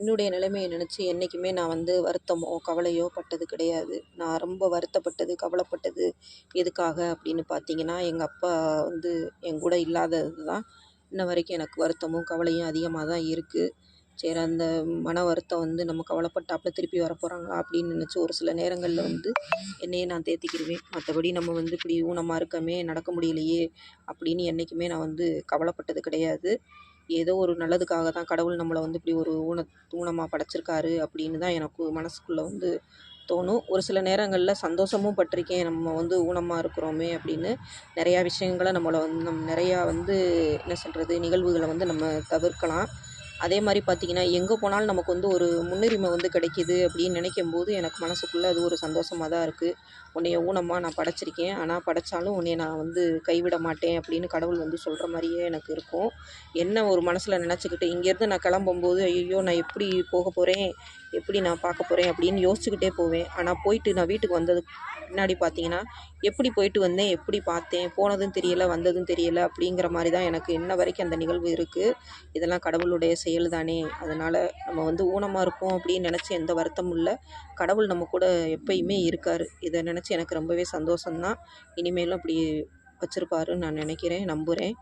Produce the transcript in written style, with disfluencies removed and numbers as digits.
என்னுடைய நிலைமைய நினச்சி என்றைக்குமே நான் வந்து வருத்தமோ, கவலையோ பட்டது கிடையாது. நான் ரொம்ப வருத்தப்பட்டது, கவலைப்பட்டது எதுக்காக அப்படின்னு பார்த்தீங்கன்னா, எங்க அப்பா வந்து என் கூட இல்லாதது தான் இன்ன வரைக்கும் எனக்கு வருத்தமும், கவலையும் அதிகமா தான் இருக்கு. சரி, அந்த மன வருத்தம் வந்து நம்ம கவலைப்பட்டாப்புல திருப்பி வரப்போறாங்களா அப்படின்னு நினச்சி ஒரு சில நேரங்கள்ல வந்து என்னையே நான் தேத்திக்கிருவேன். மத்தபடி நம்ம வந்து இப்படி ஊனமா இருக்கமே, நடக்க முடியலையே அப்படின்னு என்றைக்குமே நான் வந்து கவலைப்பட்டது கிடையாது. ஏதோ ஒரு நல்லதுக்காக தான் கடவுள் நம்மள வந்து இப்படி ஒரு ஊனமா படைச்சிருக்காரு அப்படின்னு தான் எனக்கு மனசுக்குள்ள வந்து தோணும். ஒரு சில நேரங்கள்ல சந்தோஷமும் பட்டிருக்கேன். நம்ம வந்து ஊனமா இருக்கிறோமே அப்படின்னு. நெறையா விஷயங்கள நம்மள வந்து நெறையா வந்து என்ன சொல்றது, நிகழ்வுகள வந்து நம்ம தவிர்க்கலாம். அதே மாரி பார்த்தீங்கன்னா, எங்க போனாலும் நமக்கு வந்து ஒரு முன்னுரிமை வந்து கிடைக்கிது அப்படின்னு நினைக்கும்போது, எனக்கு மனசுக்குள்ள அது ஒரு சந்தோஷமா தான் இருக்கு. உன்னைய ஊனமா நான் படைச்சிருக்கேன். ஆனா படைச்சாலும் உன்னைய நான் வந்து கைவிட மாட்டேன் அப்படின்னு கடவுள் வந்து சொல்ற மாரியே எனக்கு இருக்கும். என்ன ஒரு மனசுல நினச்சுக்கிட்டு, இங்கேருந்து நான் கிளம்பும்போது, ஐயய்யோ! நான் எப்படி போக போறேன்? எப்படி நான் பார்க்க போறேன்? அப்படின்னு யோசிச்சுக்கிட்டே போவேன். ஆனா போயிட்டு நான் வீட்டுக்கு வந்ததுக்கு பின்னாடி பார்த்தீங்கன்னா, எப்படி போயிட்டு வந்தேன்? எப்படி பார்த்தேன்? போனதும் தெரியல, வந்ததும் தெரியல அப்படிங்கிற மாரி தான் எனக்கு இன்ன வரைக்கும் அந்த நிகழ்வு இருக்கு. இதெல்லாம் கடவுளுடைய செயல் தானே! அதனால நம்ம வந்து ஊனமா இருக்கோம் அப்படின்னு நெனச்சு எந்த வருத்தமும் இல்ல. கடவுள் நம்ம கூட எப்பயுமே இருக்காரு. இத நெனச்சு எனக்கு ரொம்பவே சந்தோஷம் தான். இனிமேலும் அப்படி வச்சிருப்பாருன்னு நான் நெனைக்கிறேன், நம்புறேன்.